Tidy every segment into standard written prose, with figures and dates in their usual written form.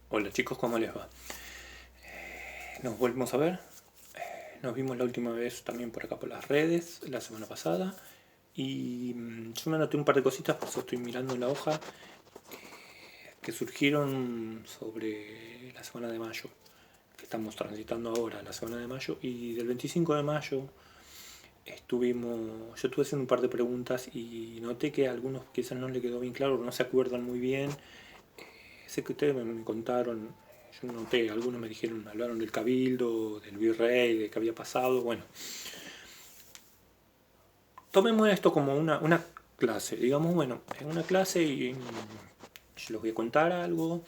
Hola chicos, ¿cómo les va? Nos volvemos a ver. Nos vimos la última vez también por acá por las redes, la semana pasada. Y yo me anoté un par de cositas, por eso estoy mirando la hoja, que surgieron sobre la semana de mayo, que estamos transitando ahora, la semana de mayo. Y del 25 de mayo yo estuve haciendo un par de preguntas y noté que a algunos quizás no le quedó bien claro, no se acuerdan muy bien. Sé que ustedes me contaron, yo noté, algunos me dijeron, hablaron del cabildo, del virrey, de qué había pasado. Bueno, tomemos esto como una clase, digamos, bueno, en una clase y yo les voy a contar algo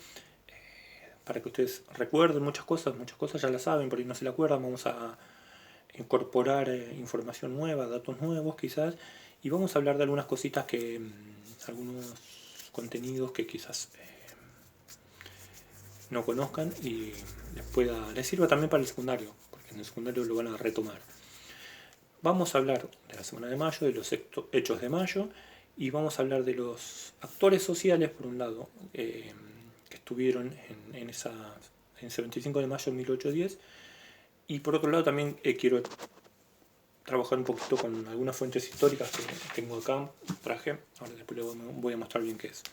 para que ustedes recuerden muchas cosas ya la saben, por ahí no se la acuerdan, vamos a incorporar información nueva, datos nuevos quizás, y vamos a hablar de algunas cositas que, algunos contenidos que quizás no conozcan y les sirva también para el secundario, porque en el secundario lo van a retomar. Vamos a hablar de la semana de mayo, de los hechos de mayo, y vamos a hablar de los actores sociales, por un lado, que estuvieron en ese 25 de mayo de 1810, y por otro lado también quiero trabajar un poquito con algunas fuentes históricas que tengo acá, traje, ahora después les voy a mostrar bien qué es.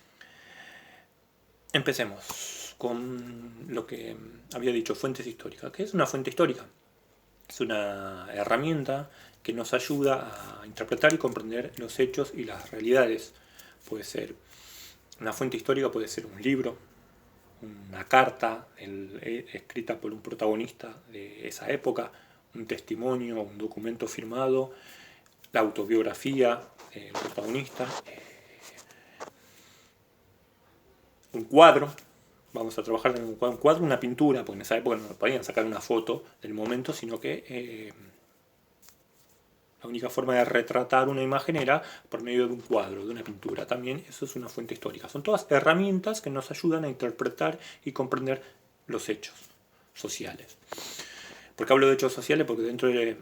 Empecemos con lo que había dicho, fuentes históricas. ¿Qué es una fuente histórica? Es una herramienta que nos ayuda a interpretar y comprender los hechos y las realidades. Puede ser una fuente histórica, puede ser un libro, una carta escrita por un protagonista de esa época, un testimonio, un documento firmado, la autobiografía del protagonista, un cuadro. Vamos a trabajar en un cuadro, una pintura, porque en esa época no podían sacar una foto del momento, sino que la única forma de retratar una imagen era por medio de un cuadro, de una pintura. También eso es una fuente histórica. Son todas herramientas que nos ayudan a interpretar y comprender los hechos sociales. ¿Por qué hablo de hechos sociales? Porque dentro de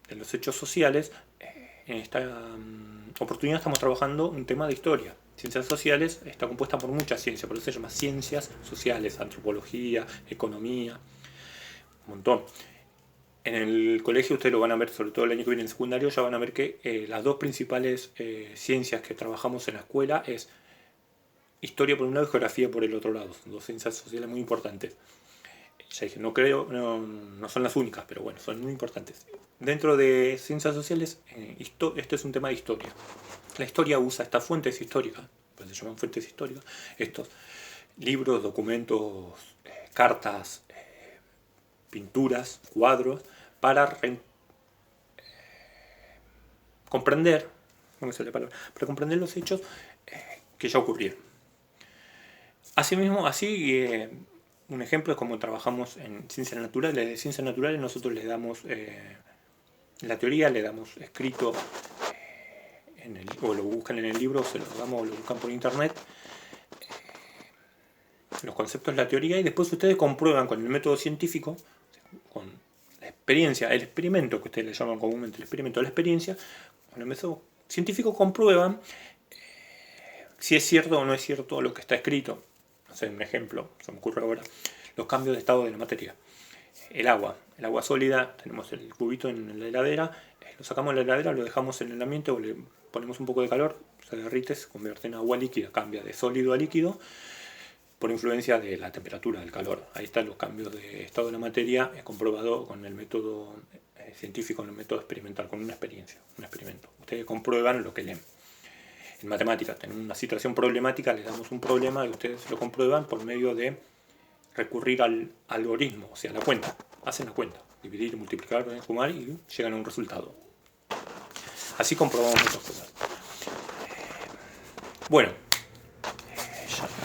los hechos sociales, en esta oportunidad estamos trabajando un tema de historia. Ciencias sociales está compuesta por muchas ciencias, por eso se llama ciencias sociales, antropología, economía, un montón. En el colegio ustedes lo van a ver, sobre todo el año que viene en secundario, ya van a ver que las dos principales ciencias que trabajamos en la escuela es historia por un lado y geografía por el otro lado. Son dos ciencias sociales muy importantes. Ya dije, no son las únicas, pero bueno, son muy importantes. Dentro de ciencias sociales, este es un tema de historia. La historia usa estas fuentes históricas, pues se llaman fuentes históricas, estos libros, documentos, cartas, pinturas, cuadros, para comprender, no sé la palabra, para comprender los hechos que ya ocurrieron. Asimismo, un ejemplo es como trabajamos en ciencias naturales. De ciencias naturales nosotros le damos la teoría, le damos escrito, o lo buscan en el libro, se lo damos o lo buscan por internet, los conceptos de la teoría, y después ustedes comprueban con el método científico, con la experiencia, el experimento que ustedes le llaman comúnmente, el experimento de la experiencia, con el método científico comprueban si es cierto o no es cierto lo que está escrito. No sé, un ejemplo, se me ocurre ahora, los cambios de estado de la materia. El agua sólida, tenemos el cubito en la heladera, lo sacamos de la heladera, lo dejamos en el ambiente o le ponemos un poco de calor, se derrite, se convierte en agua líquida, cambia de sólido a líquido por influencia de la temperatura, del calor. Ahí están los cambios de estado de la materia, comprobado con el método científico, con el método experimental, con una experiencia, un experimento. Ustedes comprueban lo que leen. En matemáticas, en una situación problemática, les damos un problema y ustedes lo comprueban por medio de recurrir al algoritmo, o sea, la cuenta. Hacen la cuenta, dividir, multiplicar, sumar y llegan a un resultado. Así comprobamos muchas cosas. Bueno,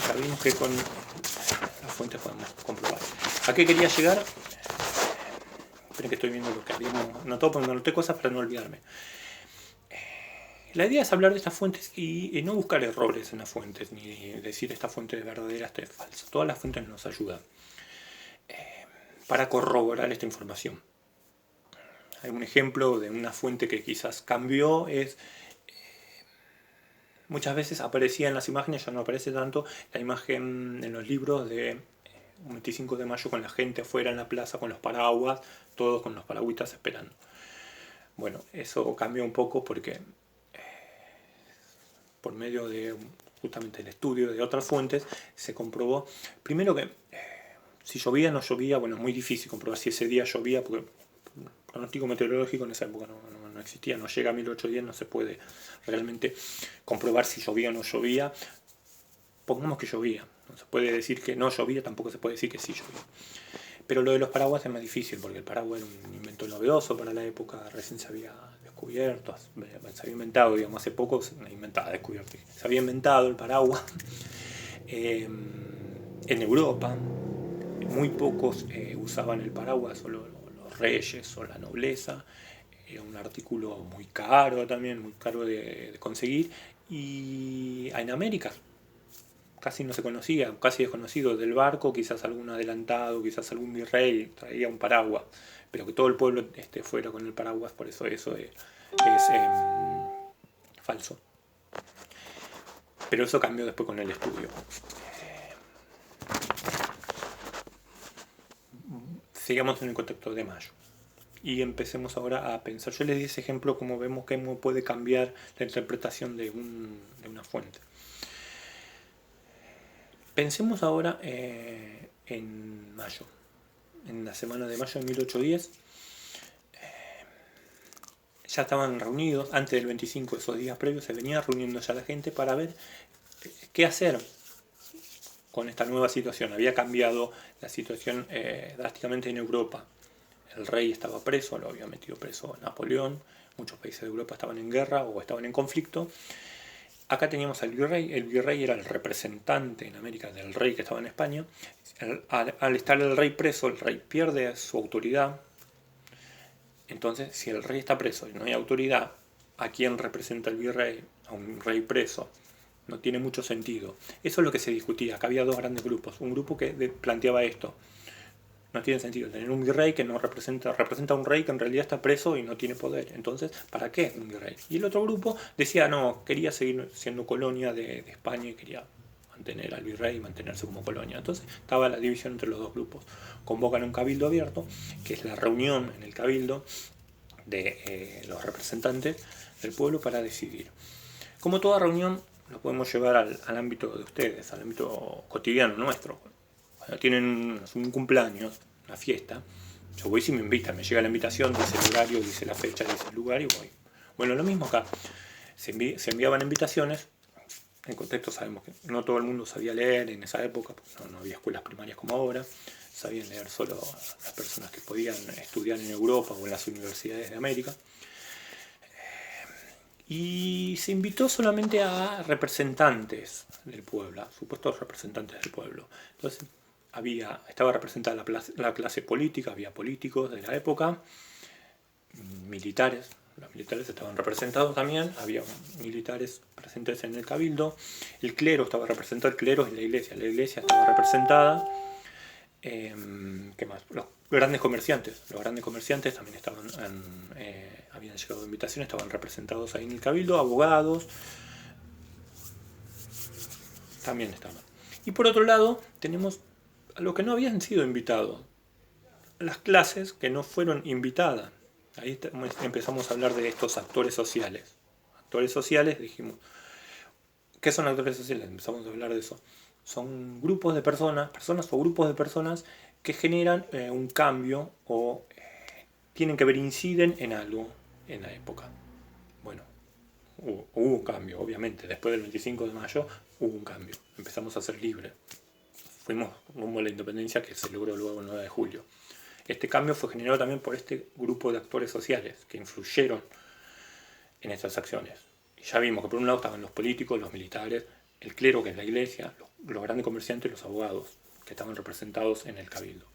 ya vimos que con las fuentes podemos comprobar. ¿A qué quería llegar? Esperen que estoy viendo lo que habíamos notado, porque me anoté cosas para no olvidarme. La idea es hablar de estas fuentes y no buscar errores en las fuentes, ni decir esta fuente es verdadera, esta es falsa. Todas las fuentes nos ayudan para corroborar esta información. Hay un ejemplo de una fuente que quizás cambió, es muchas veces aparecía en las imágenes, ya no aparece tanto, la imagen en los libros de un 25 de mayo con la gente afuera en la plaza con los paraguas, todos con los paragüitas esperando. Bueno, eso cambió un poco porque por medio de justamente el estudio de otras fuentes se comprobó, primero que si llovía o no llovía, bueno, es muy difícil comprobar si ese día llovía, porque el pronóstico meteorológico en esa época no existía, no llega a 1810, no se puede realmente comprobar si llovía o no llovía. Pongamos que llovía, no se puede decir que no llovía, tampoco se puede decir que sí llovía. Pero lo de los paraguas es más difícil, porque el paraguas era un invento novedoso para la época, recién se había descubierto, se había inventado, digamos, hace poco se había inventado el paraguas en Europa. Muy pocos usaban el paraguas, solo los reyes o la nobleza. Era un artículo muy caro también, muy caro de conseguir. Y en América casi no se conocía, casi desconocido del barco, quizás algún adelantado, quizás algún virrey traía un paraguas, pero que todo el pueblo fuera con el paraguas, por eso es falso. Pero eso cambió después con el estudio. Sigamos en el contexto de mayo. Y empecemos ahora a pensar. Yo les di ese ejemplo como vemos que puede cambiar la interpretación de una fuente. Pensemos ahora en mayo, en la semana de mayo de 1810. Ya estaban reunidos, antes del 25, esos días previos, se venía reuniendo ya la gente para ver qué hacer con esta nueva situación. Había cambiado la situación drásticamente en Europa. El rey estaba preso, lo había metido preso Napoleón, muchos países de Europa estaban en guerra o estaban en conflicto. Acá teníamos al virrey, el virrey era el representante en América del rey que estaba en España. Al estar el rey preso, el rey pierde su autoridad. Entonces, si el rey está preso y no hay autoridad, ¿a quién representa el virrey? A un rey preso. No tiene mucho sentido. Eso es lo que se discutía. Acá había dos grandes grupos. Un grupo que planteaba esto. No tiene sentido tener un virrey que no representa a un rey que en realidad está preso y no tiene poder. Entonces, ¿para qué un virrey? Y el otro grupo decía, no, quería seguir siendo colonia de España y quería mantener al virrey y mantenerse como colonia. Entonces estaba la división entre los dos grupos. Convocan un cabildo abierto, que es la reunión en el cabildo de los representantes del pueblo para decidir. Como toda reunión, lo podemos llevar al ámbito de ustedes, al ámbito cotidiano nuestro. Cuando tienen un cumpleaños, una fiesta, yo voy si me invitan, me llega la invitación, dice el horario, dice la fecha, dice el lugar y voy. Bueno, lo mismo acá. Se enviaban invitaciones. En contexto sabemos que no todo el mundo sabía leer en esa época, porque no había escuelas primarias como ahora. Sabían leer solo las personas que podían estudiar en Europa o en las universidades de América. Y se invitó solamente a representantes del pueblo, a supuestos representantes del pueblo. Entonces estaba representada la clase política, había políticos de la época, militares, los militares estaban representados también, había militares presentes en el cabildo, el clero estaba representado, el clero es la iglesia estaba representada. ¿Qué más? Los grandes comerciantes también habían llegado invitaciones, estaban representados ahí en el cabildo, abogados también estaban. Y por otro lado tenemos a los que no habían sido invitados, las clases que no fueron invitadas. Ahí empezamos a hablar de estos actores sociales. Actores sociales, dijimos, ¿qué son actores sociales? Empezamos a hablar de eso. Son grupos de personas o grupos de personas que generan un cambio o tienen que ver, inciden en algo en la época. Bueno, hubo un cambio, obviamente. Después del 25 de mayo hubo un cambio. Empezamos a ser libres. Fuimos rumbo a la independencia que se logró luego el 9 de julio. Este cambio fue generado también por este grupo de actores sociales que influyeron en estas acciones. Y ya vimos que por un lado estaban los políticos, los militares, el clero, que es la iglesia, los grandes comerciantes y los abogados, que estaban representados en el cabildo.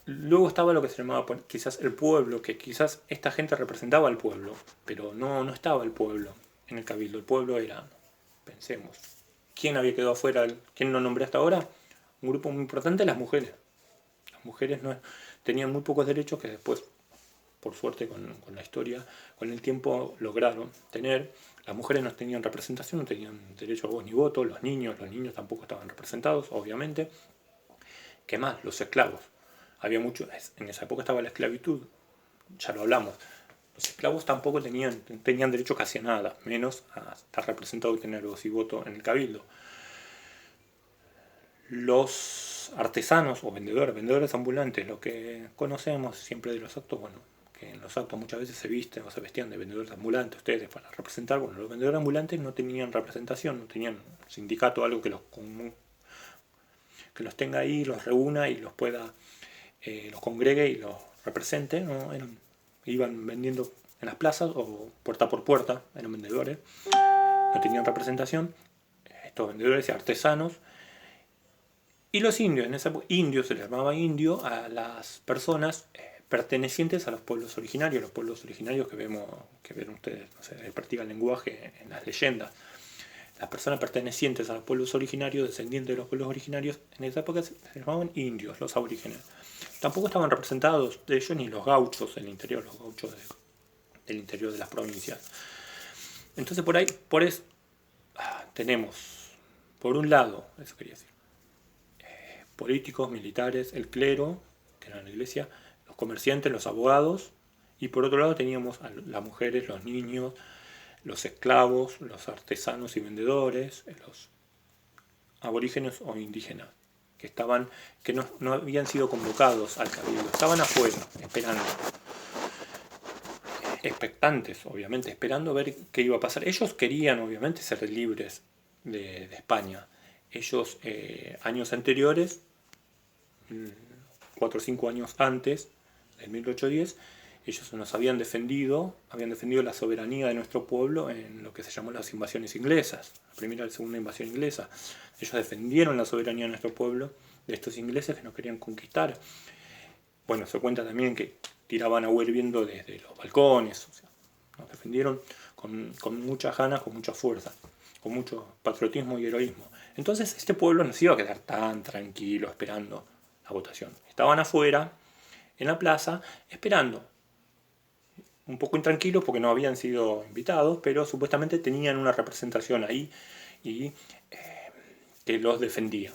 Luego estaba lo que se llamaba quizás el pueblo, que quizás esta gente representaba al pueblo, pero no estaba el pueblo en el cabildo. El pueblo era, pensemos, ¿quién había quedado afuera? ¿Quién no nombré hasta ahora? Un grupo muy importante, las mujeres. Las mujeres tenían muy pocos derechos que después, por suerte con la historia, con el tiempo lograron tener. Las mujeres no tenían representación, no tenían derecho a voz ni voto, los niños tampoco estaban representados, obviamente. ¿Qué más? Los esclavos. Había mucho, en esa época estaba la esclavitud, ya lo hablamos. Los esclavos tampoco tenían derecho casi a nada, menos a estar representados y tener voz y voto en el cabildo. Los artesanos o vendedores ambulantes, lo que conocemos siempre de los actos, bueno, que en los actos muchas veces se visten o se vestían de vendedores ambulantes ustedes para representar. Bueno, los vendedores ambulantes no tenían representación, no tenían sindicato, algo que los tenga ahí, los reúna y los pueda, los congregue y los represente, ¿no? Iban vendiendo en las plazas o puerta por puerta, eran vendedores, no tenían representación, estos vendedores y artesanos. Y los indios, en esa época, indios se les llamaba indio a las personas pertenecientes a los pueblos originarios que ven ustedes, no sé, practican lenguaje en las leyendas. Las personas pertenecientes a los pueblos originarios, descendientes de los pueblos originarios, en esa época se llamaban indios, los aborígenes. Tampoco estaban representados de ellos ni los gauchos del interior, los gauchos del interior de las provincias. Entonces por ahí tenemos, por un lado, eso quería decir, políticos, militares, el clero, que era la iglesia, los comerciantes, los abogados, y por otro lado teníamos a las mujeres, los niños, los esclavos, los artesanos y vendedores, los aborígenes o indígenas, que no habían sido convocados al cabildo, estaban afuera, esperando, expectantes, obviamente, esperando ver qué iba a pasar. Ellos querían, obviamente, ser libres de España. Ellos, años anteriores, 4 o 5 años antes del 1810, ellos nos habían defendido la soberanía de nuestro pueblo en lo que se llamó las invasiones inglesas, la primera y la segunda invasión inglesa. Ellos defendieron la soberanía de nuestro pueblo de estos ingleses que nos querían conquistar. Bueno, se cuenta también que tiraban agua hirviendo desde los balcones, o sea, nos defendieron con muchas ganas, con mucha fuerza, con mucho patriotismo y heroísmo. Entonces este pueblo no se iba a quedar tan tranquilo esperando la votación. Estaban afuera, en la plaza, esperando. Un poco intranquilos porque no habían sido invitados, pero supuestamente tenían una representación ahí y que los defendía.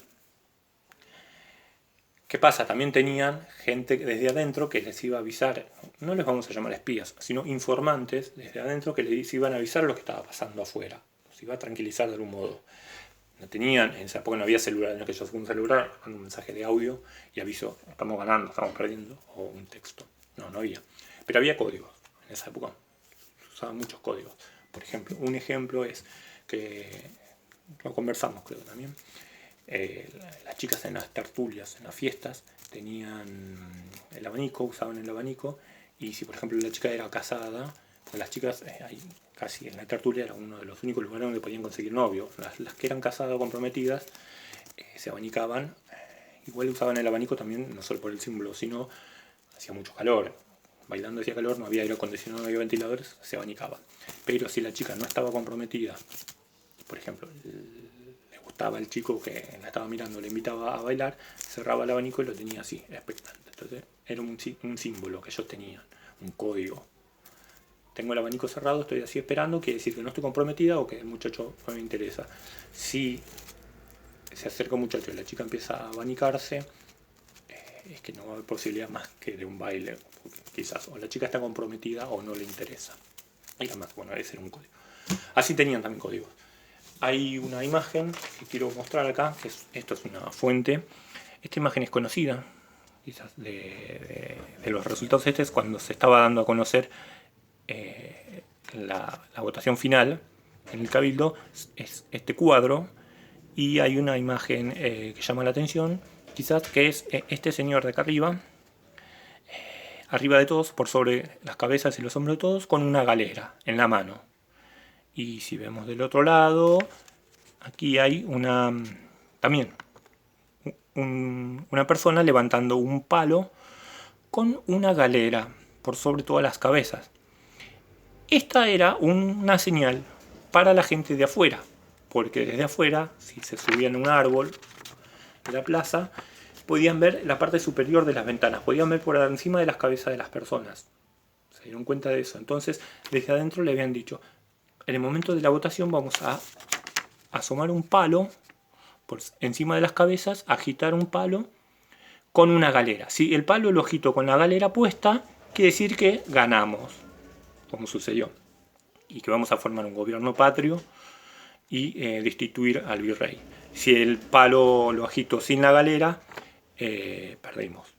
¿Qué pasa? También tenían gente desde adentro que les iba a avisar, no les vamos a llamar espías, sino informantes desde adentro que les iban a avisar lo que estaba pasando afuera. Los iba a tranquilizar de algún modo. No tenían, en esa época no había celular, en aquellos un celular, un mensaje de audio y aviso, estamos ganando, estamos perdiendo, o un texto. No había. Pero había códigos. En esa época se usaban muchos códigos. Por ejemplo, un ejemplo es que lo conversamos, creo también. Las chicas en las tertulias, en las fiestas, tenían el abanico, usaban el abanico, y si por ejemplo la chica era casada, pues las chicas ahí casi en la tertulia era uno de los únicos lugares donde podían conseguir novio. Las que eran casadas o comprometidas se abanicaban, igual usaban el abanico también, no solo por el símbolo, sino hacía mucho calor. Bailando hacía calor, no había aire acondicionado, no había ventiladores, se abanicaban. Pero si la chica no estaba comprometida, por ejemplo, le gustaba el chico que la estaba mirando, le invitaba a bailar, cerraba el abanico y lo tenía así, expectante. Entonces era un símbolo que ellos tenían, un código. Tengo el abanico cerrado, estoy así esperando, quiere decir que no estoy comprometida o que el muchacho no me interesa. Si se acerca un muchacho y la chica empieza a abanicarse, es que no va a haber posibilidad más que de un baile, quizás o la chica está comprometida o no le interesa. Y además, bueno, ese era un código. Así tenían también códigos. Hay una imagen que quiero mostrar acá, esto es una fuente. Esta imagen es conocida, quizás de los resultados. Este es cuando se estaba dando a conocer la votación final en el cabildo, es este cuadro, y hay una imagen que llama la atención, quizás, que es este señor de acá arriba, arriba de todos, por sobre las cabezas y los hombros de todos, con una galera en la mano. Y si vemos del otro lado, aquí hay también una persona levantando un palo con una galera por sobre todas las cabezas. Esta era una señal para la gente de afuera, porque desde afuera, si se subían a un árbol de la plaza, podían ver la parte superior de las ventanas, podían ver por encima de las cabezas de las personas. Se dieron cuenta de eso. Entonces, desde adentro le habían dicho, en el momento de la votación vamos a asomar un palo por encima de las cabezas, agitar un palo con una galera. Si el palo lo agito con la galera puesta, quiere decir que ganamos, como sucedió. Y que vamos a formar un gobierno patrio y destituir al virrey. Si el palo lo agito sin la galera, perdimos.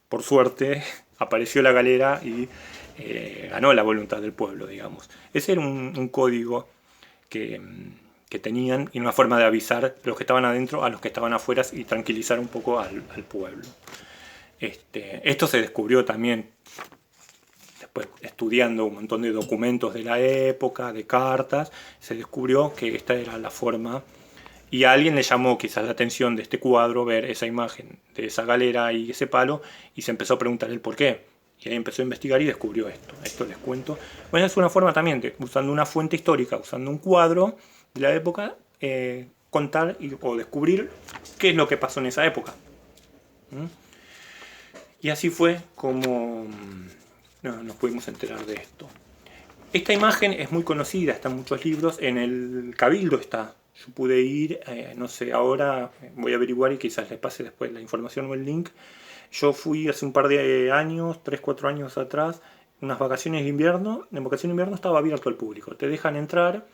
Por suerte apareció la galera y ganó la voluntad del pueblo, digamos. Ese era un código que tenían y una forma de avisar a los que estaban adentro a los que estaban afuera y tranquilizar un poco al pueblo. Esto se descubrió también después, estudiando un montón de documentos de la época, de cartas, se descubrió que esta era la forma, y a alguien le llamó quizás la atención de este cuadro ver esa imagen de esa galera y ese palo, y se empezó a preguntar el por qué. Y ahí empezó a investigar y descubrió esto. Esto les cuento. Bueno, es una forma también de, usando una fuente histórica, usando un cuadro de la época, contar o descubrir qué es lo que pasó en esa época. Y así fue como nos pudimos enterar de esto. Esta imagen es muy conocida, está en muchos libros, en el Cabildo está. Yo pude ir, no sé, ahora voy a averiguar y quizás les pase después la información o el link. Yo fui hace un par de años, 3, 4 años atrás, unas vacaciones de invierno. En vacaciones de invierno estaba abierto al público. Te dejan entrar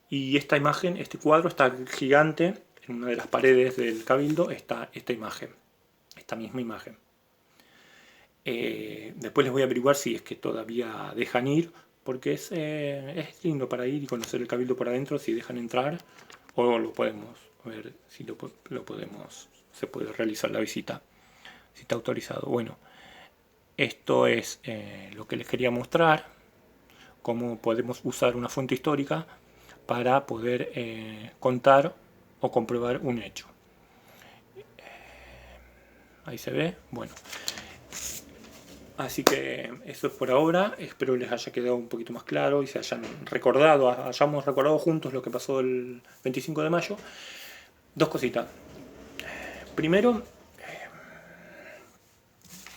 y esta imagen, este cuadro está gigante. En una de las paredes del Cabildo está esta imagen, esta misma imagen. Después les voy a averiguar si es que todavía dejan ir, porque es lindo para ir y conocer el Cabildo por adentro, si dejan entrar, o lo podemos ver, si lo podemos, se puede realizar la visita, si está autorizado. Bueno, esto es lo que les quería mostrar, cómo podemos usar una fuente histórica para poder contar o comprobar un hecho. Ahí se ve, bueno. Así que eso es por ahora, espero les haya quedado un poquito más claro y se hayamos recordado juntos lo que pasó el 25 de mayo. Dos cositas. Primero,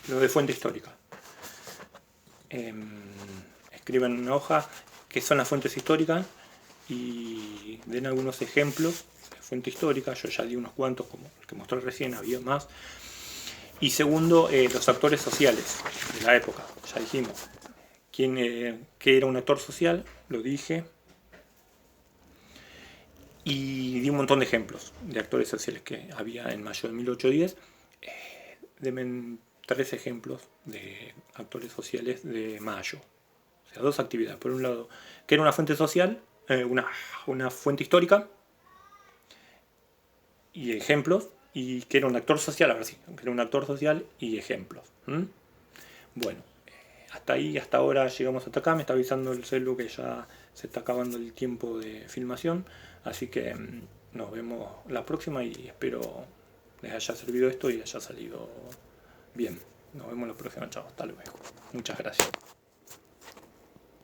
lo de fuente histórica. Escriban en una hoja qué son las fuentes históricas y den algunos ejemplos de fuente histórica. Yo ya di unos cuantos, como el que mostré recién, había más. Y segundo, los actores sociales de la época, ya dijimos. ¿Qué era un actor social? Lo dije. Y di un montón de ejemplos de actores sociales que había en mayo de 1810. Denme 3 ejemplos de actores sociales de mayo. O sea, 2 actividades. Por un lado, que era una fuente social, una fuente histórica, y ejemplos. Y que era un actor social, ahora sí, que era un actor social y ejemplos. Bueno, hasta ahí, hasta ahora llegamos hasta acá. Me está avisando el celu que ya se está acabando el tiempo de filmación. Así que nos vemos la próxima y espero les haya servido esto y haya salido bien. Nos vemos la próxima, chao, hasta luego. Muchas gracias.